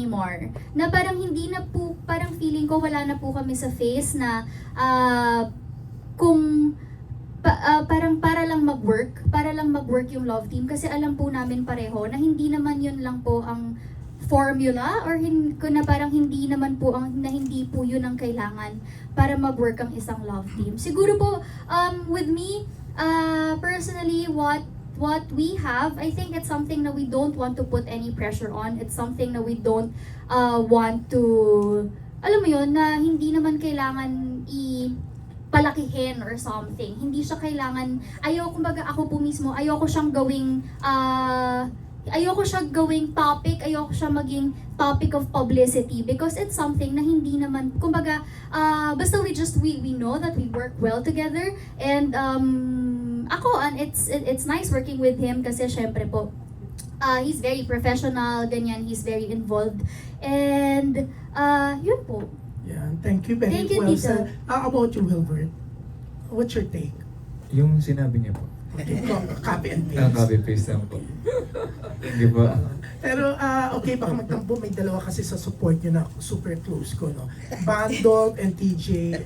anymore. Na parang hindi na po, parang feeling ko wala na po kami sa phase na kung parang para lang mag-work yung love team kasi alam po namin pareho na hindi naman yun lang po ang formula or na parang hindi naman po hindi po yun ang kailangan para mag-work ang isang love team. Siguro po with me personally what we have, I think it's something that we don't want to put any pressure on. It's something that we don't want to, alam mo yun, na hindi naman kailangan palakihin or something. Hindi siya kailangan, kumbaga ako po mismo, ayoko siyang gawing topic, ayoko siya maging topic of publicity because it's something na hindi naman, kumbaga, basta we know that we work well together and it's nice working with him kasi syempre po, he's very professional, ganyan, he's very involved and yun po. Yeah, thank you very Thank you, well Tito. said. About you, Wilbert, what's your take? Yung sinabi niya po. Okay, copy and Ang paste. copy paste lang po. Hindi po. Pero okay, baka magtampo, may dalawa kasi sa support nyo na super close ko, no? Bandog and TJ,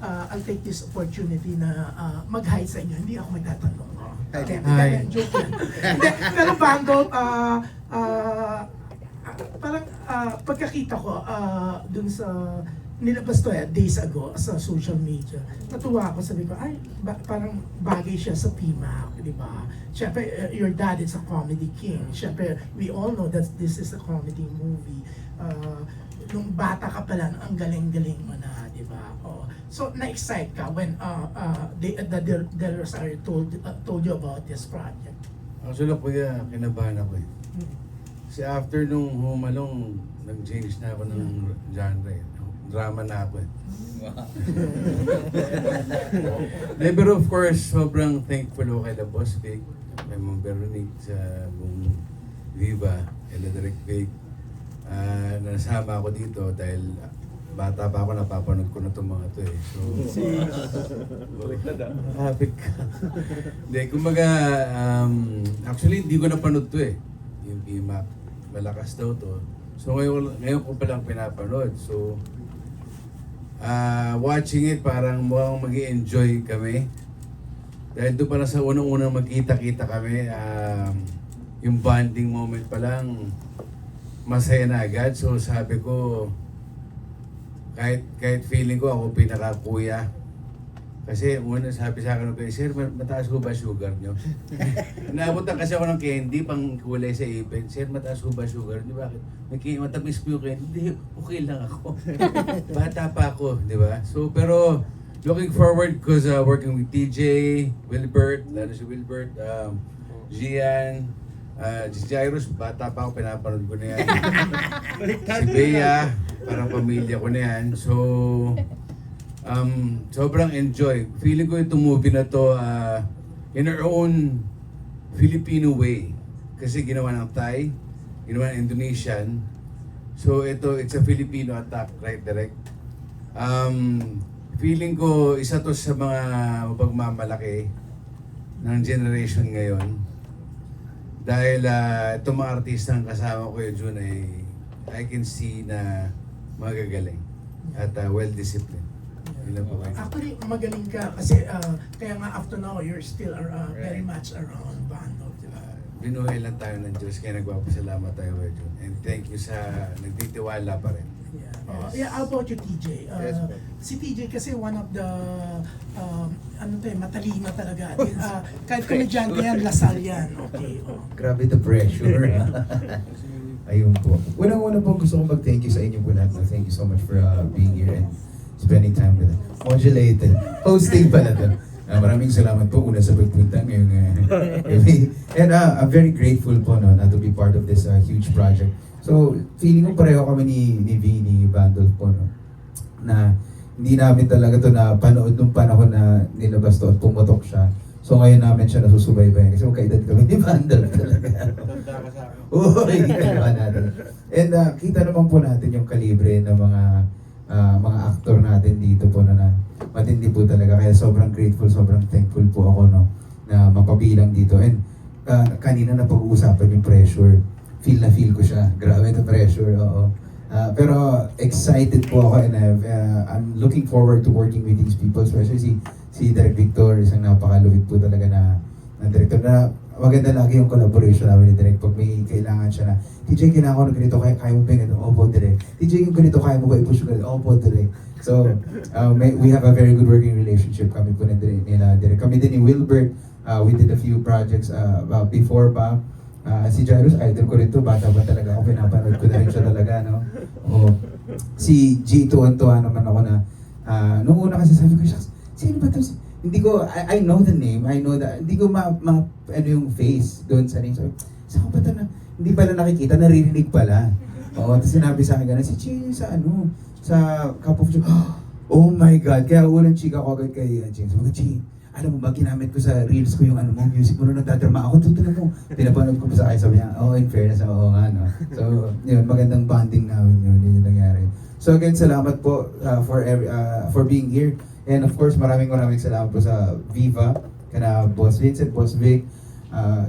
I'll take this opportunity na mag-hi sa inyo. Hindi ako magtatanong. Hi. Joke yan. Hindi, pero Bandog, parang pagkakita ko dun sa nilabas to days ago sa social media, natuwa ako, sabi ko, ay, parang bagay siya sa PMAC, di ba? Siyempre, your dad is a comedy king. Siyempre, we all know that this is a comedy movie. Nung bata ka pa lang, ang galing-galing mo na, di ba? So, na-excite ka when the Del Rosario told you about this project. Actually, kuya, kinabahan ako eh. Kasi after nung humalong, nag-change na ako ng genre eh. Drama na ako eh. Pero of course, sobrang thankful ako kay The Boss Cake, kay Ma'am Veronique sa buong Viva, kay Direk Cake. Nasama ako dito dahil bata pa ako, napapanood ko na itong mga to eh. So, happy ka. Hindi, kumbaga, actually hindi ko napanood to eh. Yung PMAC, malakas daw to. So ngayon ko palang pinapanood. So, watching it, parang mukhang mag-i-enjoy kami. Dahil doon pala sa unang-unang magkita-kita kami, yung bonding moment pa lang, masaya na agad. So sabi ko, kahit feeling ko ako pinaka-kuya. Kasi una sabi sa akin, sir, mataas ko ba sugar nyo? Naabutan kasi ako ng candy pang kulay sa ipin. Sir, mataas ko ba sugar nyo? Bakit? Matamis ko yung candy. Hindi, okay lang ako. Bata pa ako, di ba? So, pero looking forward because working with TJ, Wilbert, lalo si Wilbert, Gian, si Jairus, bata pa ako, pinapanood ko na yan. Si Bea, parang pamilya ko na yan. So, sobrang enjoy. Feeling ko itong movie na to in our own Filipino way. Kasi ginawa ng Thai, ginawa ng Indonesian. So it's a Filipino attack, right, direct. Feeling ko isa to sa mga mapagmamalaki ng generation ngayon. Dahil itong mga artistang kasama ko yun, June, I can see na magagaling at well-disciplined. Actually, magaling ka kasi kaya nga after now, you're still very much around Bandog. Binuhay lang tayo ng Diyos, kaya nagpapasalamat tayo kay June. And thank you sa nagtitiwala pa rin. Yeah, how about you, TJ? Si TJ kasi one of the matalino talaga. Kahit komedyante yan, Lasal yan. Okay. Grabe the pressure. Ayun po. Unang-una po gusto kong mag-thank you sa inyo po lahat. Thank you so much for being here and spending time with us. Modulated. Hosting pala to. Maraming salamat po una sa pagpunta ngayong gabi. And I'm very grateful po na to be part of this huge project. So, feeling ko pareho kami ni V, ni Bandolf po, no? Na hindi namin talaga to na panood nung panahon na nilabas to at pumutok siya. So ngayon namin siya nasusubaybayan kasi magkaedad kami ni Bandolf talaga. Oo, kita natin. And kita naman po natin yung kalibre ng mga aktor natin dito po na matindi po talaga. Kaya sobrang grateful, sobrang thankful po ako, no, na mapabilang dito. And kanina na pag-uusapan yung pressure. feel ko siya. Grabe the pressure, oo. Pero excited po ako and I'm looking forward to working with these people, especially si Direk Victor, isang napakaluwit po talaga na director na maganda lagi yung collaboration namin ni Direk pag may kailangan siya na TJ, kailangan ko ng ganito, kaya mo ba yung ganito? Opo, Direk. TJ, yung ganito, kaya mo ba i-push yung ganito? Opo, Direk. So, we have a very good working relationship kami po nila Direk. Kami din ni Wilbert, we did a few projects before pa. Si Jairus, idol ko rin to, bata ba talaga ako, pinapanood ko na rin siya talaga, no? O, si G, tuwan-tuwa naman ako na, nung una kasi sabi ko, shucks, sino ba to? Hindi ko, I know the name, I know that, hindi ko ano yung face doon sa name. Sabi, saan ko ba ito na, hindi pala nakikita, naririnig pala. Oo, tapos sinabi sa akin gano'n, si G, sa Cup of Joe, oh my God, kaya unang chika ko agad kay James. Sabi ko, G, alam mo ba, ginamit ko sa reels ko yung music mo nung nagdadrama ako, tutunan mo. Pinapanood ko pa sa akin, sabi niya, in fairness, oo nga, no. So, yun, magandang bonding namin yun yung nangyari. So again, salamat po for being here. And of course, maraming salamat po sa Viva, kana Boss Vincent, Boss Vic,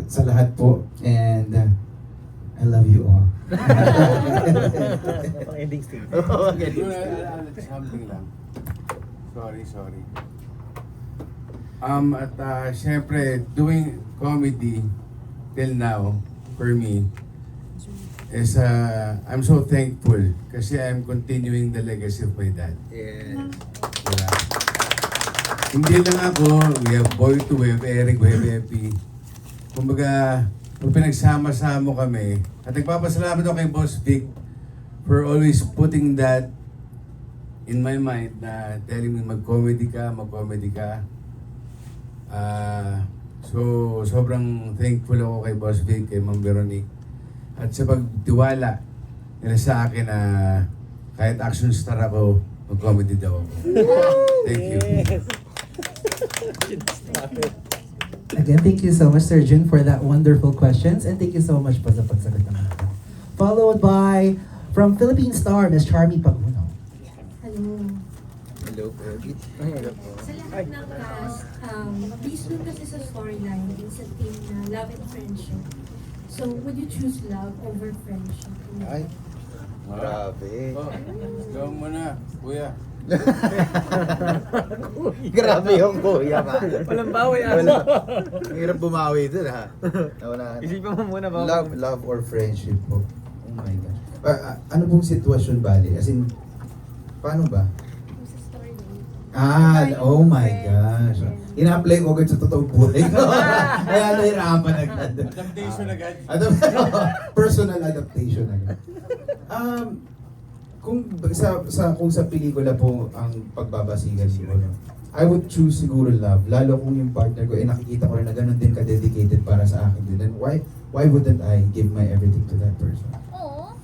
sa lahat po. And I love you all. Ending stage. Something lang. Sorry. Syempre, doing comedy till now, for me, is I'm so thankful kasi I'm continuing the legacy of my dad. Yes. Diba? Hindi lang ako, we have Boy to, we have Eric, we have Epi. Kumbaga, pag pinagsama-sama kami, at nagpapasalamat ako kay Boss Vic for always putting that in my mind na telling me mag-comedy ka. So, sobrang thankful ako kay Boss Vic, kay Ma'am Veronique. At sa pagtiwala nila sa akin na kahit action star ako, mag-comedy daw ako. Thank you. Again, thank you so much, Sir Jun, for that wonderful questions. And thank you so much po sa pagsagot naman. Followed by, from Philippine Star, Ms. Charmy Paguno. Hello. Hello po. Sa lahat ng cast, based dun kasi sa storyline, it's a theme na love and friendship. So, would you choose love over friendship? Ay, grabe. Gawin mo na, kuya. Grabe yung kuya ka. Walang bawi Wala. Ang hirap bumawi dun ha. Nawala. Isipin mo muna ba? Love or friendship po. Oh my gosh. Ano pong sitwasyon, bali? As in, paano ba? Sa storyline. Oh my gosh. Ina-apply ko agad sa totoong buhay ko. Kaya nahirapan agad. Adaptation agad. Personal adaptation agad. Kung sa pelikula po ang pagbabasigan siguro, I would choose siguro love. Lalo kung yung partner ko, nakikita ko rin na ganun din ka-dedicated para sa akin din. Then why wouldn't I give my everything to that person? Aww.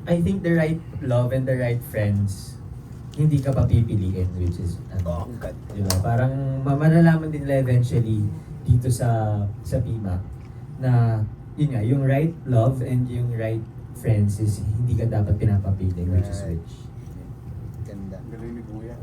I think the right love and the right friends, hindi ka papipiliin, which is, diba? Parang malalaman din nila eventually dito sa PIMA na yun nga, yung right love and yung right friends is hindi ka dapat pinapapili, which is which. Ganda. Galing ni kuya.